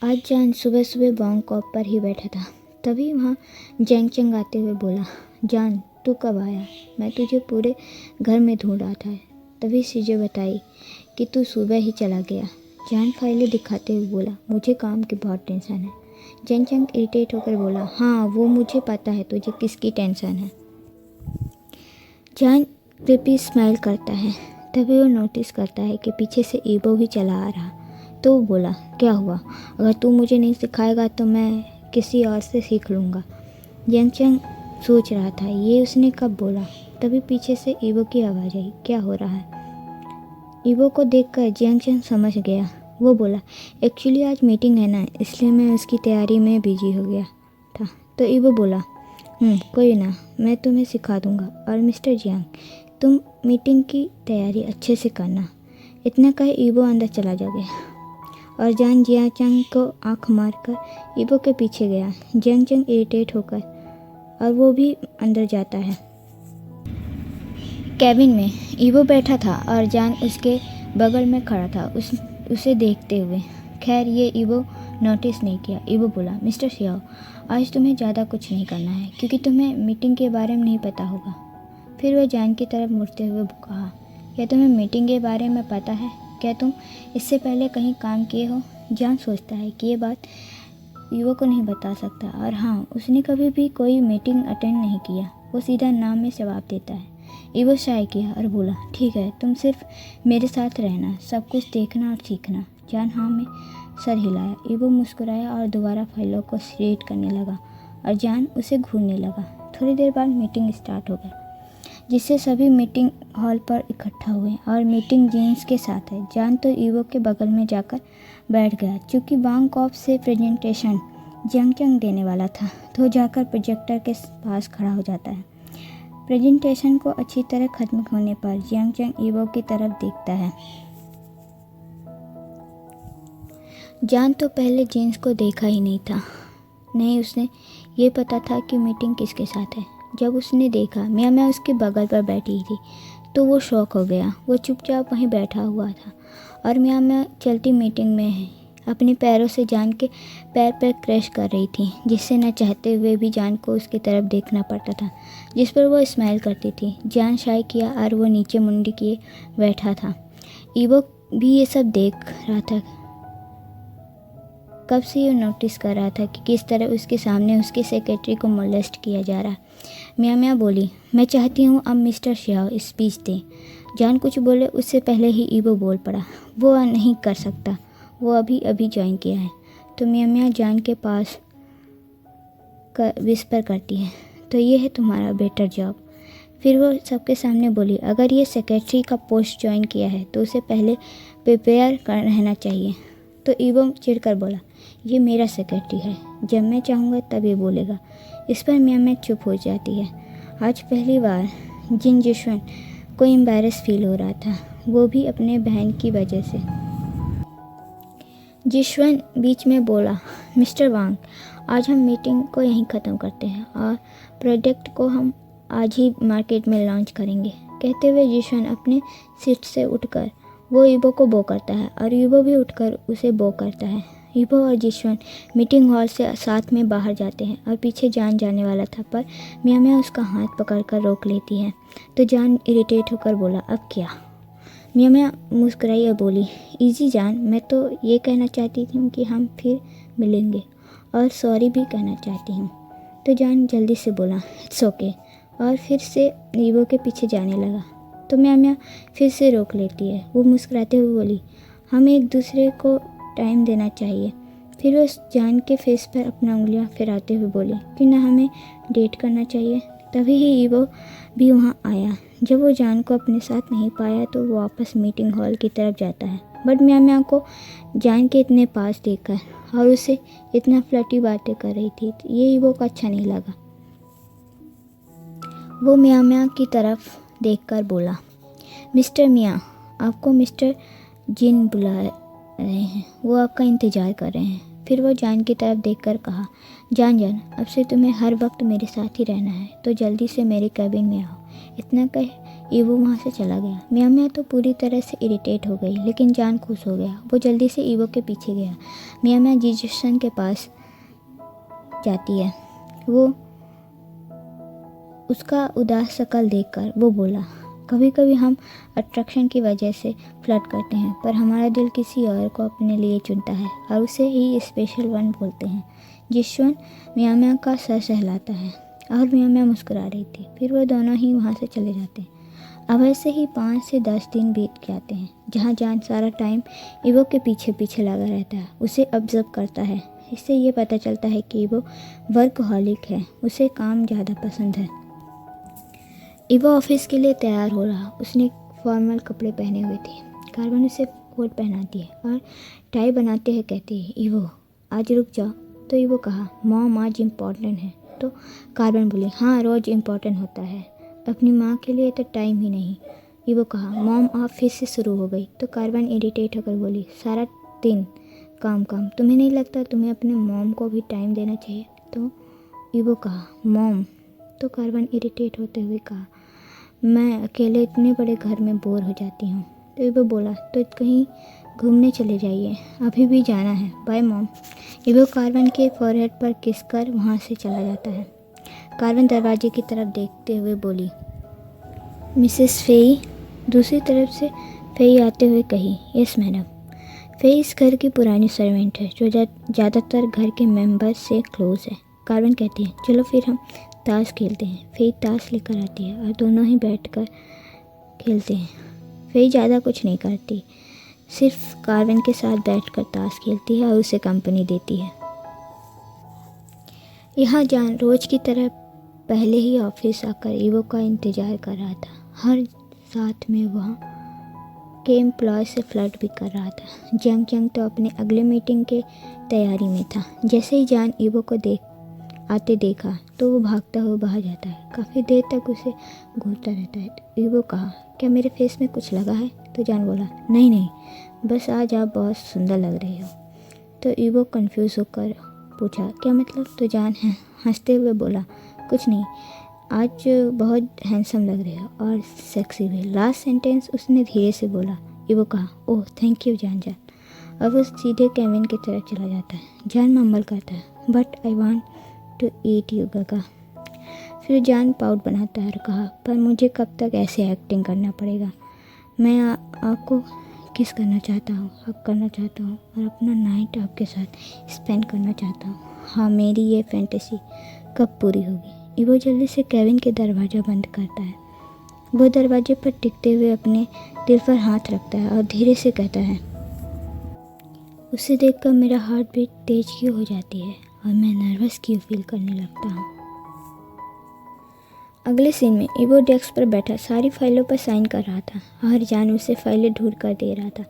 आज जान सुबह सुबह बांगकॉक पर ही बैठा था, तभी वहाँ जेंग चंग आते हुए बोला, जान तू कब आया? मैं तुझे पूरे घर में ढूंढ रहा था। तभी सीजे बताई कि तू सुबह ही चला गया। जान फाइलें दिखाते हुए बोला, मुझे काम की बहुत टेंशन है। जेंग चंग इरिटेट होकर बोला, हाँ वो मुझे पता है तुझे किसकी टेंशन है। जान क्रिपी स्माइल करता है, तभी वो नोटिस करता है कि पीछे से ईबो भी चला आ रहा। तो वो बोला, क्या हुआ? अगर तू मुझे नहीं सिखाएगा तो मैं किसी और से सीख लूँगा। जेंग चंग सोच रहा था ये उसने कब बोला। तभी पीछे से ईबो की आवाज़ आई, क्या हो रहा है? ईबो को देखकर जेंग चंग समझ गया। वो बोला, एक्चुअली आज मीटिंग है ना, इसलिए मैं उसकी तैयारी में बिजी हो गया था। तो ईबो बोला, कोई ना, मैं तुम्हें सिखा दूँगा। और मिस्टर जियांग, तुम मीटिंग की तैयारी अच्छे से करना। इतना कहे ईबो अंदर चला जा गया और जान जियांग चंग को आंख मारकर ईबो के पीछे गया। जियांग चंग इरिटेट होकर और वो भी अंदर जाता है। कैबिन में ईबो बैठा था और जान उसके बगल में खड़ा था उसे देखते हुए। खैर ये ईबो नोटिस नहीं किया। ईबो बोला, मिस्टर शियाओ, आज तुम्हें ज़्यादा कुछ नहीं करना है क्योंकि तुम्हें मीटिंग के बारे में नहीं पता होगा। फिर वह जान की तरफ मुड़ते हुए कहा, क्या तुम्हें मीटिंग के बारे में पता है? क्या तुम इससे पहले कहीं काम किए हो? जान सोचता है कि ये बात ईबो को नहीं बता सकता और हाँ, उसने कभी भी कोई मीटिंग अटेंड नहीं किया। वो सीधा नाम में जवाब देता है। ईबो शाय किया और बोला, ठीक है, तुम सिर्फ मेरे साथ रहना, सब कुछ देखना और सीखना। जान हाँ में सर हिलाया। ईबो मुस्कुराया और दोबारा फाइलों को रीड करने लगा और जान उसे घूरने लगा। थोड़ी देर बाद मीटिंग स्टार्ट हो गई, जिससे सभी मीटिंग हॉल पर इकट्ठा हुए और मीटिंग जेंस के साथ है। जान तो ईबो के बगल में जाकर बैठ गया। चूँकि बांगकॉक से प्रेजेंटेशन जियांग चंग देने वाला था तो जाकर प्रोजेक्टर के पास खड़ा हो जाता है। प्रेजेंटेशन को अच्छी तरह खत्म होने पर जियांग चंग ईबो की तरफ देखता है। जान तो पहले जेंस को देखा ही नहीं था, नहीं उसने ये पता था कि मीटिंग किसके साथ है। जब उसने देखा मियाँ मियाँ उसके बगल पर बैठी थी तो वो शॉक हो गया। वो चुपचाप वहीं बैठा हुआ था और मियाँ मियाँ चलती मीटिंग में अपने पैरों से जान के पैर पर क्रश कर रही थी, जिससे न चाहते हुए भी जान को उसकी तरफ देखना पड़ता था, जिस पर वो स्माइल करती थी। जान शाय किया और वो नीचे मुंडी किए बैठा था। ईबो भी ये सब देख रहा था। कब से ये नोटिस कर रहा था कि किस तरह उसके सामने उसके सेक्रेटरी को मोलेस्ट किया जा रहा। मियाँ मियाँ बोली, मैं चाहती हूँ अब मिस्टर शियाओ स्पीच दें। जान कुछ बोले उससे पहले ही ईबो बोल पड़ा, वो नहीं कर सकता, वो अभी अभी ज्वाइन किया है। तो मियाँ मियाँ जान के पास विस्पर करती है, तो ये है तुम्हारा बेटर जॉब। फिर वो सबके सामने बोली, अगर ये सेक्रेटरी का पोस्ट ज्वाइन किया है तो उसे पहले प्रिपेयर कर रहना चाहिए। तो ईबो चिढ़कर बोला, ये मेरा सेक्रेटरी है, जब मैं चाहूँगा तब ये बोलेगा। इस पर मियाँ मियाँ चुप हो जाती है। आज पहली बार जिन जिशवन को एम्बैरस फील हो रहा था, वो भी अपने बहन की वजह से। जिशवन बीच में बोला, मिस्टर वांग, आज हम मीटिंग को यहीं ख़त्म करते हैं और प्रोडक्ट को हम आज ही मार्केट में लॉन्च करेंगे। कहते हुए जिशवन अपने सीट से उठकर वो ईबो को बो करता है और ईबो भी उठकर उसे बो करता है। ईबो और जिशवन मीटिंग हॉल से साथ में बाहर जाते हैं और पीछे जान जाने वाला था, पर मियाँ मियाँ उसका हाथ पकड़कर रोक लेती है। तो जान इरिटेट होकर बोला, अब क्या? मियाँ मियाँ मुस्कुराई और बोली, इजी जान, मैं तो ये कहना चाहती थी कि हम फिर मिलेंगे और सॉरी भी कहना चाहती हूँ। तो जान जल्दी से बोला, इट्स ओके, और फिर से ईबो के पीछे जाने लगा। तो मियाँ मियाँ फिर से रोक लेती है। वो मुस्कुराते हुए बोली, हम एक दूसरे को टाइम देना चाहिए। फिर वो जान के फेस पर अपना उंगलियां फिराते हुए बोली, कि ना हमें डेट करना चाहिए। तभी ही ईबो भी वहाँ आया। जब वो जान को अपने साथ नहीं पाया तो वो वापस मीटिंग हॉल की तरफ जाता है। बट मियाँ मियाँ को जान के इतने पास देखकर और उसे इतना फ्लर्टी बातें कर रही थी, ये ईबो को अच्छा नहीं लगा। वो मियाँ मियाँ की तरफ देखकर बोला, मिस्टर मियाँ, आपको मिस्टर जिन बुला रहे हैं, वो आपका इंतज़ार कर रहे हैं। फिर वो जान की तरफ देखकर कहा, जान जान, अब से तुम्हें हर वक्त मेरे साथ ही रहना है, तो जल्दी से मेरे कैबिन में आओ। इतना कह ईवो वहाँ से चला गया। मियाँ मियाँ तो पूरी तरह से इरिटेट हो गई, लेकिन जान खुश हो गया। वो जल्दी से ईवो के पीछे गया। मियाँ मियाँ जिशन के पास जाती है। वो उसका उदास शक्ल देखकर वो बोला, कभी कभी हम अट्रैक्शन की वजह से फ्लर्ट करते हैं, पर हमारा दिल किसी और को अपने लिए चुनता है और उसे ही स्पेशल वन बोलते हैं। जिशन मियाँ मियाँ का सर सहलाता है और मियाँ मियाँ मुस्कुरा रही थी। फिर वो दोनों ही वहाँ से चले जाते हैं। अब ऐसे ही 5 से 10 दिन बीत जाते हैं, जहाँ जान सारा टाइम ईवो के पीछे पीछे लगा रहता है, उसे ऑब्जर्व करता है। इससे ये पता चलता है कि ईवो वर्कहॉलिक है, उसे काम ज़्यादा पसंद है। ईवो ऑफिस के लिए तैयार हो रहा। उसने फॉर्मल कपड़े पहने हुए थे। कार्बन उसे कोट पहनाती है और टाई बनाते हुए कहती है, ईवो आज रुक जाओ। तो ईवो कहा, मॉम आज इम्पॉर्टेंट है। तो कार्बन बोली, हाँ रोज़ इम्पॉर्टेंट होता है, अपनी माँ के लिए तो टाइम ही नहीं। ईवो कहा, मॉम आप फिर से शुरू हो गई। तो कार्बन इरिटेट होकर बोली, सारा दिन काम काम, तुम्हें नहीं लगता तुम्हें अपने मॉम को भी टाइम देना चाहिए? तो ईवो कहा, मॉम। तो कार्बन इरिटेट होते हुए कहा, मैं अकेले इतने बड़े घर में बोर हो जाती हूँ। तो ईवो बोला, तो कहीं घूमने चले जाइए, अभी भी जाना है, बाय मॉम। ईवो कार्बन के फॉरहेड पर किस कर वहाँ से चला जाता है। कार्बन दरवाजे की तरफ देखते हुए बोली, मिसेस फेई। दूसरी तरफ से फेई आते हुए कही, यस मैडम। फेई इस घर की पुरानी सर्वेंट है जो ज़्यादातर घर के मेंबर्स से क्लोज है। कार्बन कहती है, चलो फिर हम ताश खेलते हैं। फेई ताश लेकर आती है और दोनों ही बैठकर खेलते हैं। फेई ज़्यादा कुछ नहीं करती, सिर्फ कार्बन के साथ बैठकर ताश खेलती है और उसे कंपनी देती है। यहाँ जान रोज की तरह पहले ही ऑफिस आकर ईवो का इंतज़ार कर रहा था। हर साथ में वहाँ के एम्प्लॉय से फ्लर्ट भी कर रहा था। जंग जंग तो अपने अगले मीटिंग के तैयारी में था। जैसे ही जान ईवो को आते देखा तो वो भागता हुआ बाहर जाता है। काफ़ी देर तक उसे घूरता रहता है। तो ईवो कहा, क्या मेरे फेस में कुछ लगा है? तो जान बोला, नहीं नहीं, बस आज आप बहुत सुंदर लग रही हो। तो ईवो कंफ्यूज होकर पूछा, क्या मतलब? तो जान हंसते हुए बोला, कुछ नहीं, आज बहुत हैंडसम लग रहे हो और सेक्सी भी। लास्ट सेंटेंस उसने धीरे से बोला। ईवो कहा, ओह थैंक यू जान। अब वो सीधे केविन की तरफ चला जाता है। जान मम्बल करता है, but I want to eat you गगा। फिर जान पाउट बनाता है और कहा, पर मुझे कब तक ऐसे एक्टिंग करना पड़ेगा? मैं आपको किस करना चाहता हूँ, हक करना चाहता हूँ और अपना नाइट आपके साथ स्पेंड करना चाहता हूँ। हाँ, मेरी ये फैंटेसी कब पूरी होगी? ईवो जल्दी से केविन के दरवाज़ा बंद करता है। वो दरवाजे पर टिकते हुए अपने दिल पर हाथ रखता है और धीरे से कहता है, उसे देखकर मेरा हार्ट बीट तेज क्यों हो जाती है और मैं नर्वस क्यों फील करने लगता हूँ। अगले सीन में ईवो डेस्क पर बैठा सारी फाइलों पर साइन कर रहा था और जान उसे फाइलें ढूंढ कर दे रहा था।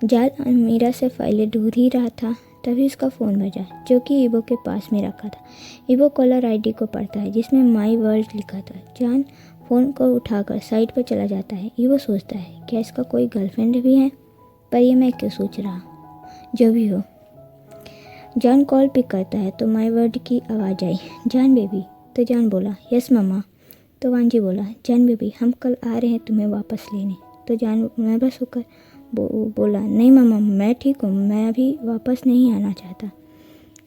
जान मीरा से फाइलें ढूंढ ही रहा था, तभी उसका फ़ोन बजा, जो कि ईवो के पास में रखा था। ईवो कॉलर आईडी को पढ़ता है जिसमें माई वर्ल्ड लिखा था। जान फ़ोन को उठाकर साइड पर चला जाता है। ईवो सोचता है, क्या इसका कोई गर्लफ्रेंड भी है? पर ये मैं क्यों सोच रहा, जो भी हो। जान कॉल पिक करता है तो माई वर्ल्ड की आवाज़ आई, जान बेबी। तो जान बोला, यस मम्मा। तो वांजी बोला, जान बेबी हम कल आ रहे हैं तुम्हें वापस लेने। तो जान नर्वस होकर बोला, नहीं मम्मा मैं ठीक हूँ, मैं अभी वापस नहीं आना चाहता।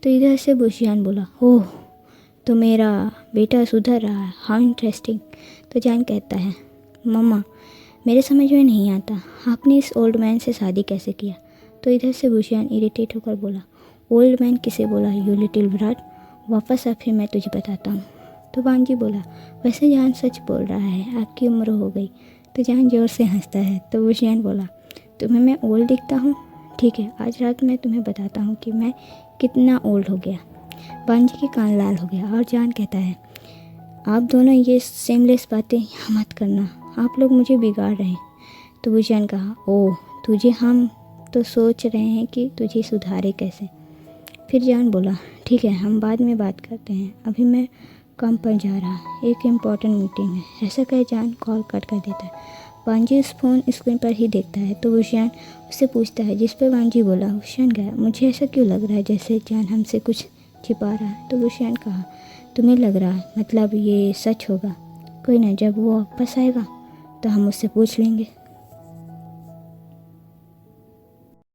तो इधर से बुशियान बोला, ओह तो मेरा बेटा सुधर रहा है, हाउ इंटरेस्टिंग। तो जान कहता है, मम्मा मेरे समझ में नहीं आता आपने इस ओल्ड मैन से शादी कैसे किया। तो इधर से बुशियान इरिटेट होकर बोला, ओल्ड मैन किसे बोला यू लिटिल ब्राट, वापस आ फिर मैं तुझे बताता हूँ। तो वांजी बोला, वैसे जान सच बोल रहा है, आपकी उम्र हो गई। तो जान जोर से हंसता है। तो बुशियान बोला, तुम्हें मैं ओल्ड दिखता हूँ? ठीक है, आज रात मैं तुम्हें बताता हूँ कि मैं कितना ओल्ड हो गया। वांजी के कान लाल हो गया और जान कहता है, आप दोनों ये सेमलेस बातें यहाँ मत करना, आप लोग मुझे बिगाड़ रहे हैं। तो बुशियान कहा, ओह तुझे, हम तो सोच रहे हैं कि तुझे सुधारे कैसे। फिर जान बोला, ठीक है हम बाद में बात करते हैं, अभी मैं काम पर जा रहा, एक इम्पॉर्टेंट मीटिंग है। ऐसा कह जान कॉल कट कर देता है। वांजी उस फ़ोन स्क्रीन पर ही देखता है। तो बुशियान उससे पूछता है, जिस पर वांजी बोला, बुशियान गया, मुझे ऐसा क्यों लग रहा है जैसे जान हमसे कुछ छिपा रहा है। तो बुशियान कहा, तुम्हें लग रहा है, मतलब ये सच होगा? कोई ना, जब वो वापस आएगा तो हम उससे पूछ लेंगे।